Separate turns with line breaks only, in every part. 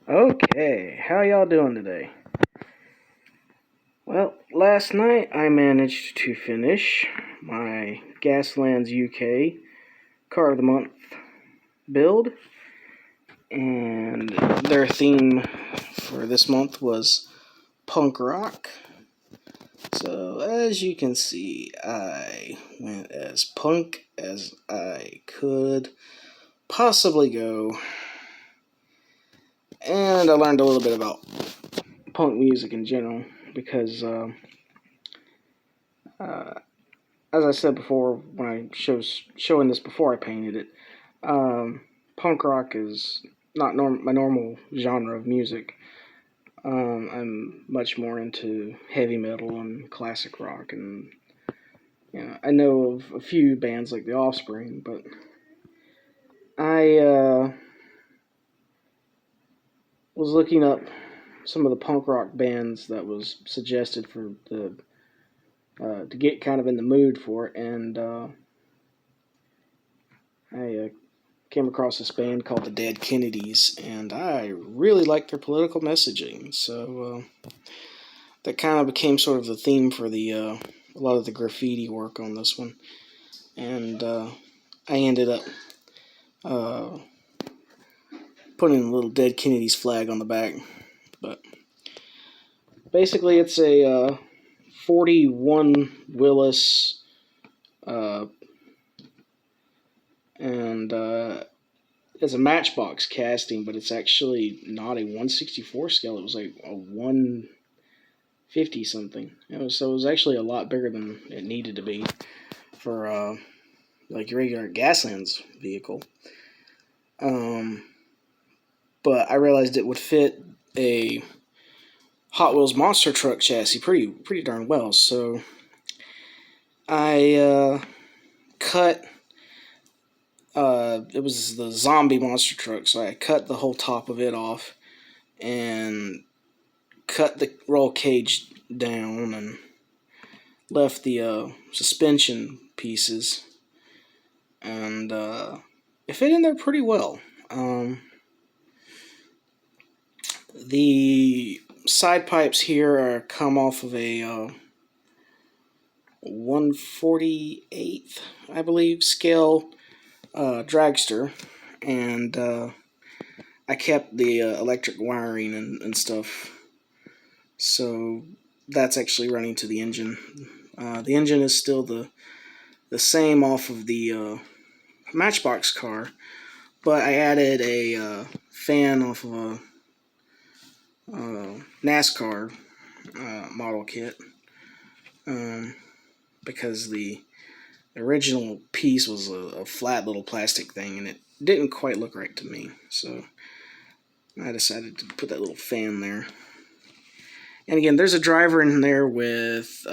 Okay, how y'all doing today? Well, last night I managed to finish my Gaslands UK Car of the Month build, and their theme for this month was punk rock. So, as you can see, I went as punk as I could possibly go, and I learned a little bit about punk music in general because as I said before, when I showing this before I painted it, punk rock is not my normal genre of music. I'm much more into heavy metal and classic rock, and I know of a few bands like The Offspring, but I was looking up some of the punk rock bands that was suggested for the to get kind of in the mood for it, and I came across this band called the Dead Kennedys, and I really liked their political messaging. So that kind of became sort of the theme for the a lot of the graffiti work on this one, and I ended up uh, putting a little Dead Kennedys flag on the back. But basically, it's a 41 Willis, and it's a matchbox casting, but it's actually not a 1/64 scale. It was like a 150 something. So it was actually a lot bigger than it needed to be for like your regular Gaslands vehicle. But I realized it would fit a Hot Wheels monster truck chassis pretty darn well. So I cut. It was the zombie monster truck, so I cut the whole top of it off and cut the roll cage down and left the suspension pieces, and it fit in there pretty well. The side pipes here come off of a 1/48th, I believe, scale dragster, and I kept the electric wiring and stuff, so that's actually running to the engine. The engine is still the same off of the Matchbox car, but I added a fan off of a NASCAR model kit, because the original piece was a flat little plastic thing, and it didn't quite look right to me, so I decided to put that little fan there. And again, there's a driver in there with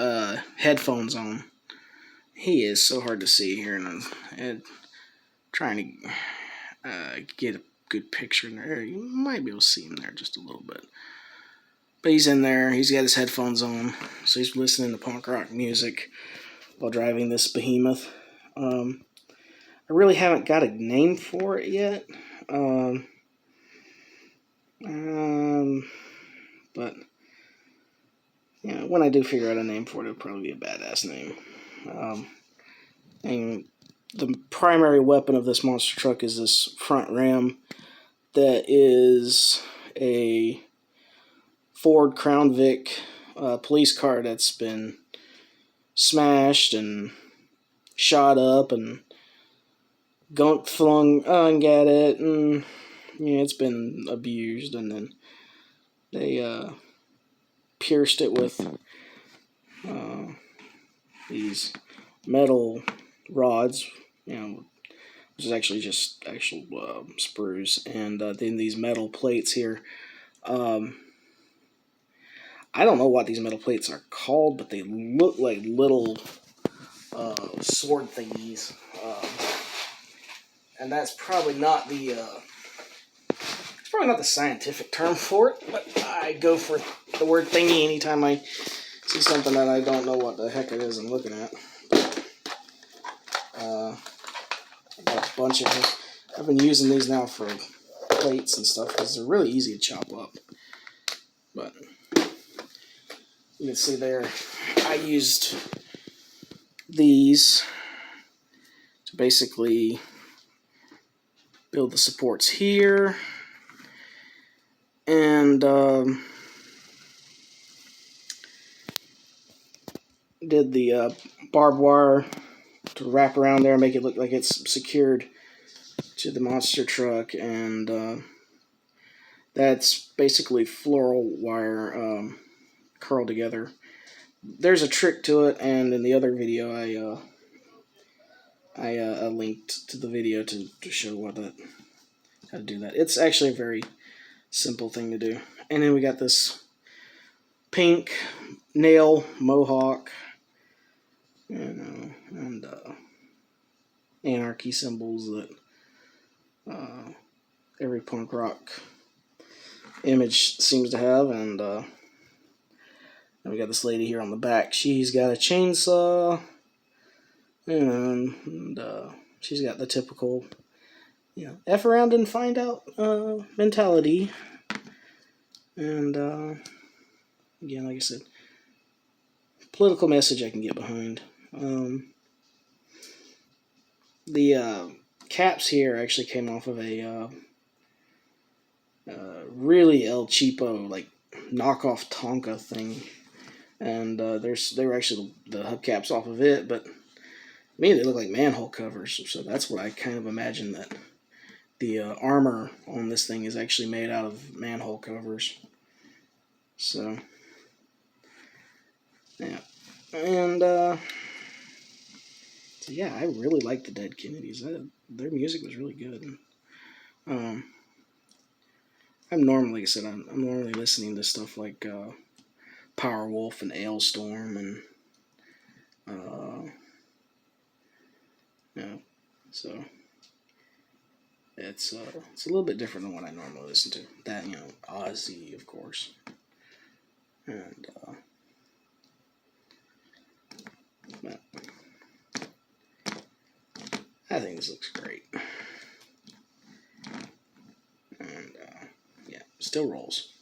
headphones on. He is so hard to see here, and I'm trying to get a good picture in there. You might be able to see him there just a little bit. But he's in there, he's got his headphones on, so he's listening to punk rock music while driving this behemoth. I really haven't got a name for it yet. But when I do figure out a name for it, it'll probably be a badass name. And the primary weapon of this monster truck is this front ram that is a Ford Crown Vic police car that's been smashed and shot up and gunk flung at it, and it's been abused, and then they pierced it with these metal rods, which is actually just actual sprues, and then these metal plates here. I don't know what these metal plates are called, but they look like little sword thingies, and that's probably not the scientific term for it. But I go for the word thingy anytime I see something that I don't know what the heck it is I'm looking at. I got a bunch of them. I've been using these now for plates and stuff because they're really easy to chop up. But you can see there, I used these to basically build the supports here, and did the barbed wire to wrap around there and make it look like it's secured to the monster truck, and that's basically floral wire curled together. There's a trick to it, and in the other video I linked to the video to show how to do that. It's actually a very simple thing to do. And then we got this pink nail mohawk, and anarchy symbols that every punk rock image seems to have, and we got this lady here on the back. She's got a chainsaw, and she's got the typical, F around and find out mentality. And again, like I said, political message I can get behind. The caps here actually came off of a really El Cheapo, like, knockoff Tonka thing. And they were actually the hubcaps off of it, but to me they look like manhole covers. So that's what I kind of imagine, that the armor on this thing is actually made out of manhole covers. So, yeah. And, so yeah, I really like the Dead Kennedys. Their music was really good. I'm normally, like I said, I'm normally listening to stuff like Powerwolf and Ailstorm, and so it's a little bit different than what I normally listen to. That, Ozzy, of course, and but I think this looks great, and yeah, still rolls.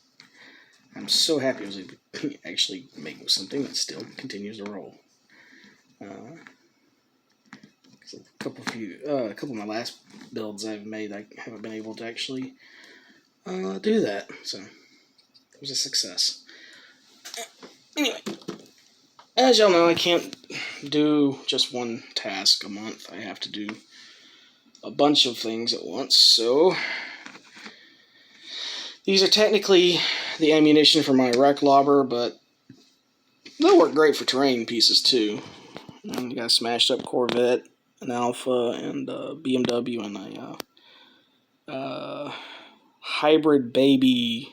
I'm so happy I was able to actually make something that still continues to roll. A couple of my last builds I've made, I haven't been able to actually do that, so it was a success. Anyway, as y'all know, I can't do just one task a month. I have to do a bunch of things at once, so these are technically the ammunition for my wreck lobber, but they'll work great for terrain pieces too. And you got a smashed up Corvette, an Alpha, and a BMW, and a hybrid baby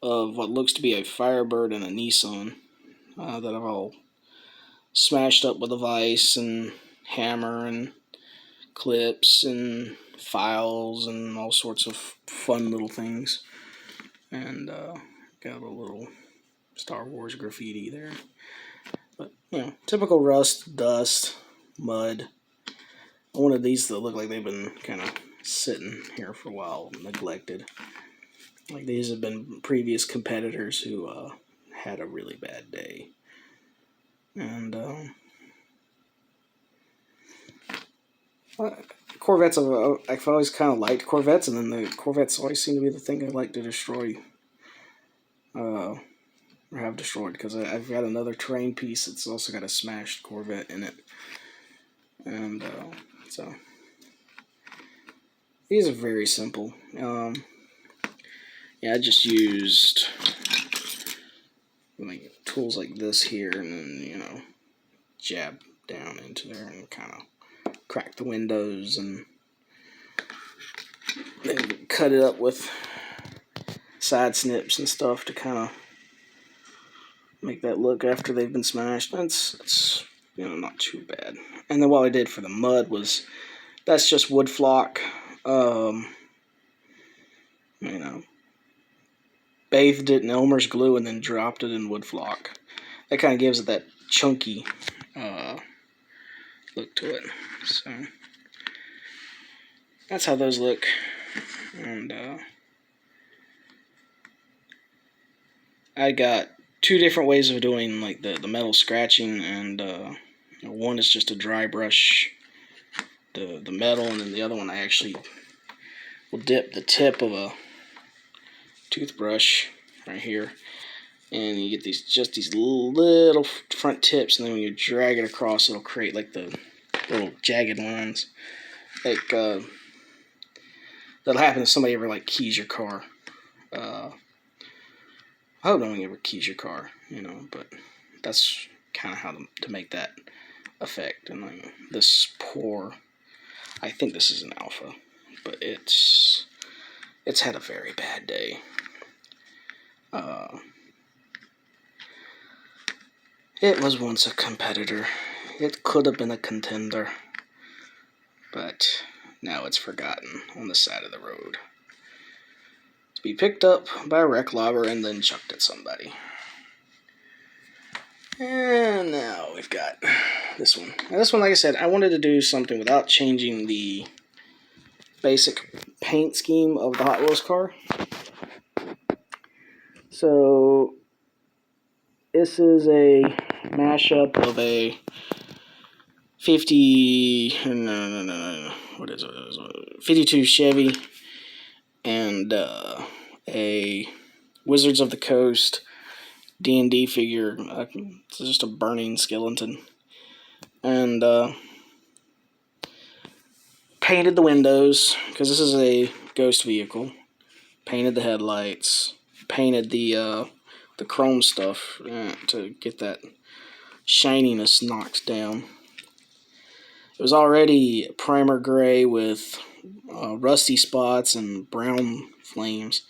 of what looks to be a Firebird and a Nissan that I've all smashed up with a vise and hammer and clips and files and all sorts of fun little things. And got a little Star Wars graffiti there. But, typical rust, dust, mud. One of these that look like they've been kind of sitting here for a while, neglected. Like, these have been previous competitors who had a really bad day. And Corvettes, I've always kind of liked Corvettes, and then the Corvettes always seem to be the thing I like to destroy, or have destroyed, because I've got another terrain piece that's also got a smashed Corvette in it. And so these are very simple. Yeah, I just used like tools like this here, and then jab down into there and kind of crack the windows, and then cut it up with side snips and stuff to kind of make that look after they've been smashed. It's not too bad. And then what I did for the mud was, that's just wood flock. Bathed it in Elmer's glue and then dropped it in wood flock. That kind of gives it that chunky look to it. So that's how those look And I got two different ways of doing like the metal scratching, and one is just a dry brush the metal, and then the other one I actually will dip the tip of a toothbrush right here, and you get these little front tips, and then when you drag it across, it'll create like the little jagged lines. Like that'll happen if somebody ever like keys your car. I hope no one ever keys your car, but that's kind of how to make that effect. And like this poor, I think this is an alpha, but it's had a very bad day. It was once a competitor. It could have been a contender, but now it's forgotten on the side of the road to be picked up by a wreck lobber and then chucked at somebody. And now we've got this one. Now this one, like I said, I wanted to do something without changing the basic paint scheme of the Hot Wheels car. So this is a mashup of a 52 Chevy and a Wizards of the Coast D&D figure. It's just a burning skeleton. And painted the windows, because this is a ghost vehicle. Painted the headlights. Painted the chrome stuff to get that shininess knocked down. It was already primer gray with rusty spots and brown flames.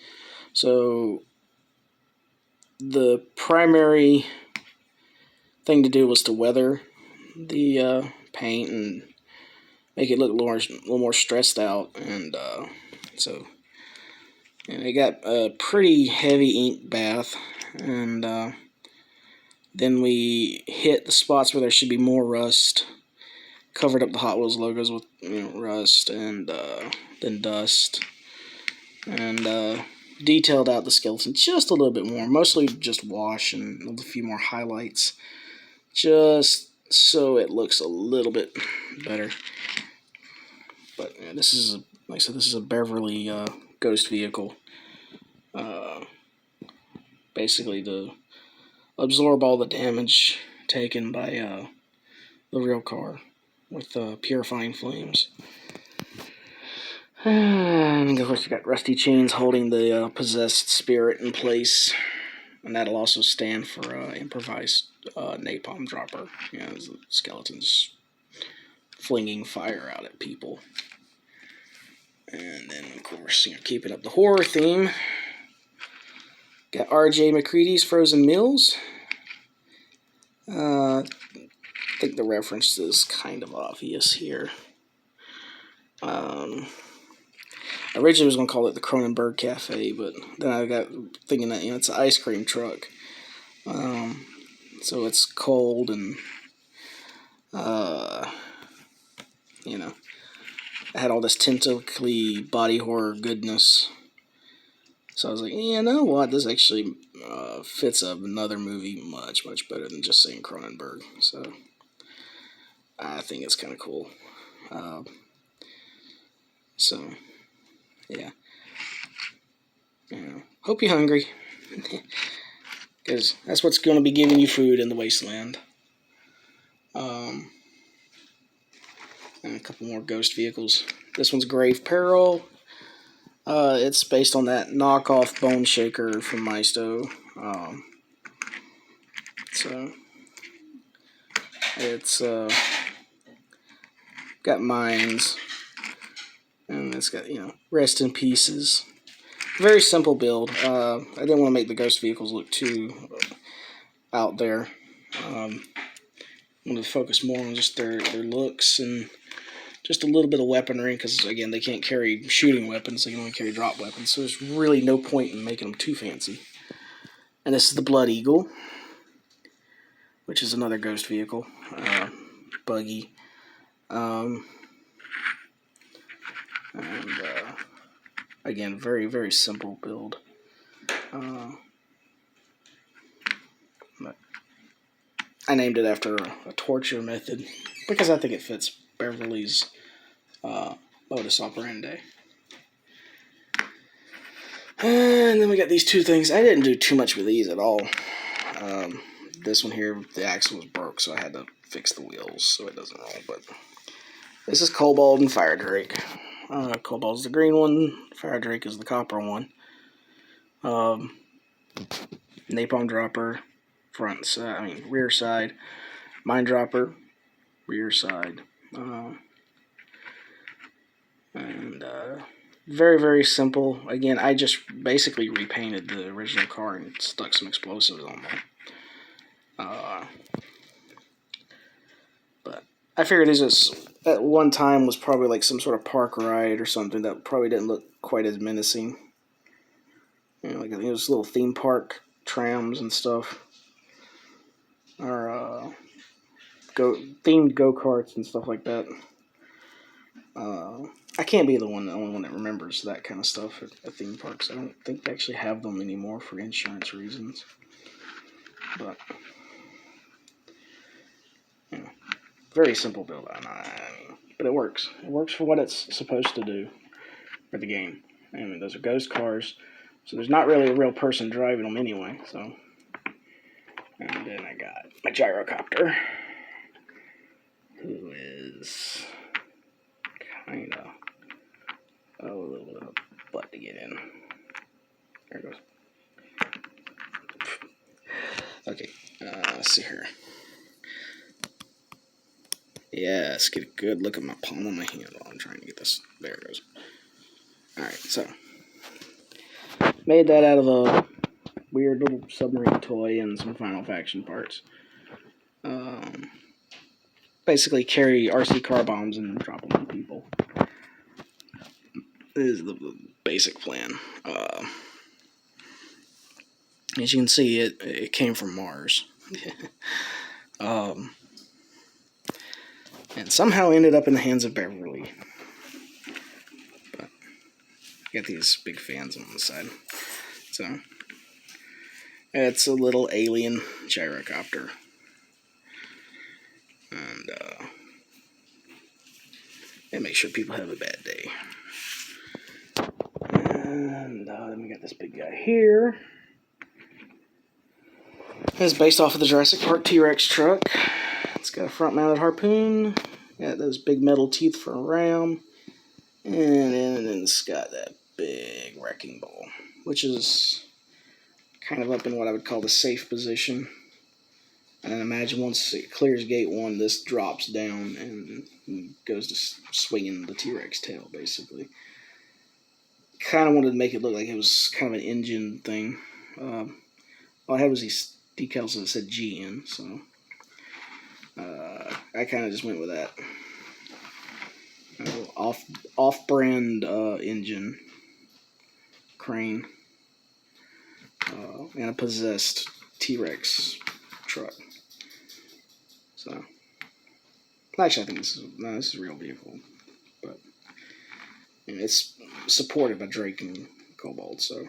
So the primary thing to do was to weather the paint and make it look a little more stressed out. And it got a pretty heavy ink bath. And then we hit the spots where there should be more rust. Covered up the Hot Wheels logos with rust and then dust, and detailed out the skeleton just a little bit more. Mostly just wash and a few more highlights, just so it looks a little bit better. But this is, like I said, this is a Beverley ghost vehicle, basically to absorb all the damage taken by the real car with purifying flames. And of course you got rusty chains holding the possessed spirit in place, and that'll also stand for improvised napalm dropper. The skeletons flinging fire out at people. And then of course, keeping up the horror theme, got R.J. McCready's Frozen Meals. I think the reference is kind of obvious here. Originally I was going to call it the Cronenberg Cafe, but then I got thinking that it's an ice cream truck. So it's cold and I had all this tentacly body horror goodness. So I was like, you know what, this actually fits another movie much, much better than just saying Cronenberg. So I think it's kind of cool. So yeah. Hope you're hungry, because that's what's going to be giving you food in the wasteland. And a couple more ghost vehicles. This one's Grave Peril. It's based on that knockoff Bone Shaker from Maisto. So it's got mines, and it's got rest in pieces. Very simple build. I didn't want to make the ghost vehicles look too out there. I wanted to focus more on just their looks and just a little bit of weaponry, because again, they can't carry shooting weapons, they can only carry drop weapons, so there's really no point in making them too fancy. And this is the Blood Eagle, which is another ghost vehicle, buggy. And Again, very, very simple build. But I named it after a torture method because I think it fits Beverley's modus operandi. And then we got these two things. I didn't do too much with these at all. This one here, the axle was broke, so I had to fix the wheels so it doesn't roll. But this is Cobalt and Fire Drake. Cobalt's the green one, Fire Drake is the copper one. Napalm dropper, rear side. Mine dropper, rear side. Very, very simple. Again, I just basically repainted the original car and stuck some explosives on there. But I figured this at one time was probably like some sort of park ride or something that probably didn't look quite as menacing. You know, like it was little theme park trams and stuff, or themed go-karts and stuff like that. I can't be the only one that remembers that kind of stuff at theme parks. I don't think they actually have them anymore for insurance reasons. But you know, very simple build. But it works. It works for what it's supposed to do for the game. I mean, those are ghost cars, so there's not really a real person driving them anyway. So, and then I got my gyrocopter, who is kind of a little bit of a butt to get in. There it goes. Okay, let's see here. Yeah, let's get a good look at my palm of my hand while I'm trying to get this. There it goes. Alright, so made that out of a weird little submarine toy and some Final Faction parts. Basically carry RC car bombs and drop them on people. This is the basic plan. As you can see, it came from Mars. And somehow ended up in the hands of Beverley. But got these big fans on the side. So it's a little alien gyrocopter. And it makes sure people have a bad day. And then we got this big guy here. It's based off of the Jurassic Park T-Rex truck. It's got a front-mounted harpoon. Got those big metal teeth for a ram. And then it's got that big wrecking ball, which is kind of up in what I would call the safe position. And then imagine once it clears gate 1, this drops down and goes to swinging the T-Rex tail, basically. Kind of wanted to make it look like it was kind of an engine thing. All I had was these decals that said GN, so I kind of just went with that. Off-brand engine crane and a possessed T-Rex truck. So actually, I think this is a real vehicle, but you know, it's supported by Drake and Cobalt, so.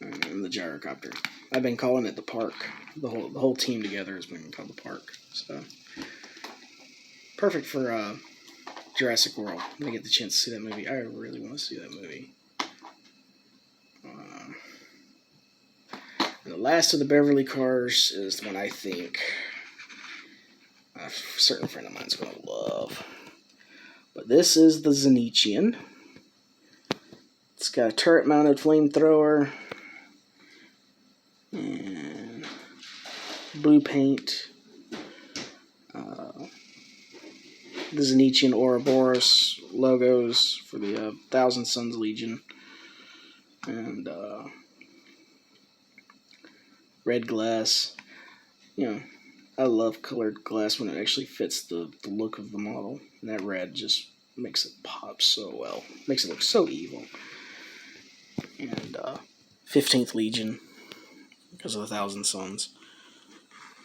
And the gyrocopter. I've been calling it the park. The whole team together has been called the park. So perfect for Jurassic World. When I get the chance to see that movie, I really want to see that movie. And the last of the Beverley cars is the one I think a certain friend of mine is going to love. But this is the Zenitian. It's got a turret-mounted flamethrower. And blue paint. The Zenitian Ouroboros logos for the Thousand Suns Legion. And red glass. You know, I love colored glass when it actually fits the look of the model. And that red just makes it pop so well. Makes it look so evil. And 15th Legion. Because of the Thousand Suns.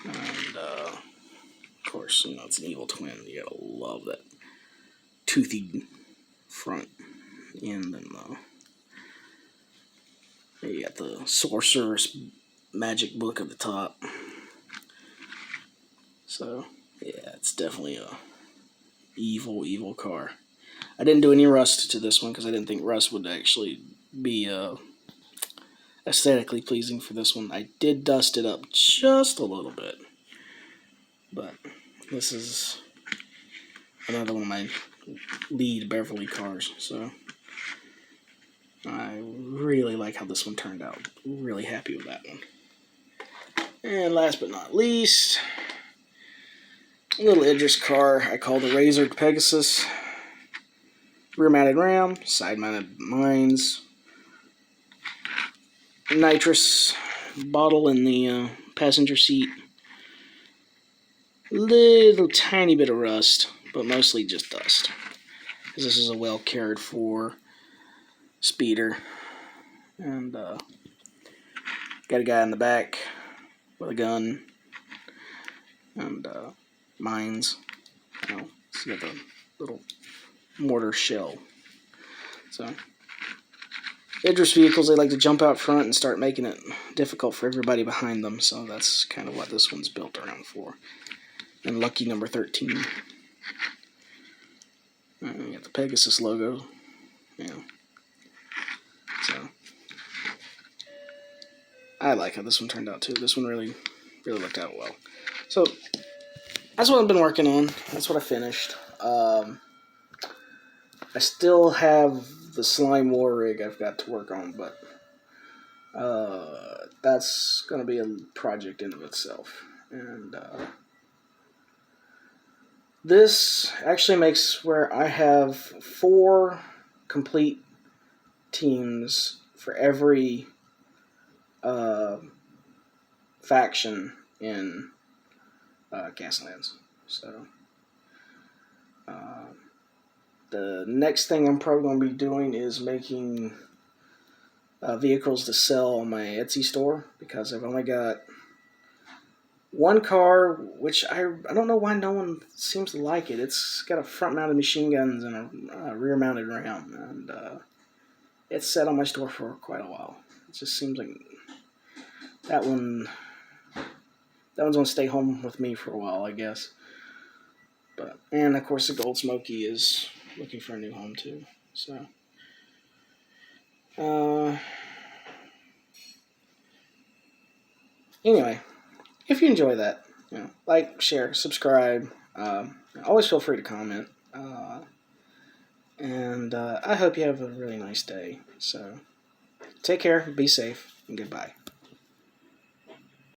And, of course, you know, it's an evil twin. You gotta love that toothy front. And then you got the Sorcerer's Magic Book at the top. So, yeah, it's definitely a evil car. I didn't do any rust to this one because I didn't think rust would actually be aesthetically pleasing for this one. I did dust it up just a little bit, but this is another one of my lead Beverley cars, so I really like how this one turned out. Really happy with that one. And last but not least, a little Idris car I call the Razored Pegasus. Rear-mounted ram, side-mounted mines, nitrous bottle in the passenger seat. Little tiny bit of rust, but mostly just dust. Because this is a well cared for speeder. And got a guy in the back with a gun and mines. So you got the little mortar shell. So Idris vehicles, they like to jump out front and start making it difficult for everybody behind them. So that's kind of what this one's built around for. And lucky number 13. You got the Pegasus logo. Yeah. So I like how this one turned out too. This one really looked out well. So that's what I've been working on. That's what I finished. I still have the Slime War rig I've got to work on, but that's going to be a project in of itself. And this actually makes where I have 4 complete teams for every faction in Gaslands. So the next thing I'm probably going to be doing is making vehicles to sell on my Etsy store, because I've only got one car, which I don't know why no one seems to like it. It's got a front-mounted machine guns and a rear-mounted ram, and it's sat on my store for quite a while. It just seems like that one's going to stay home with me for a while, I guess. But, and of course the Gold Smoky is looking for a new home too. So anyway, if you enjoy that, like, share, subscribe. Always feel free to comment. And I hope you have a really nice day. So take care, be safe, and goodbye.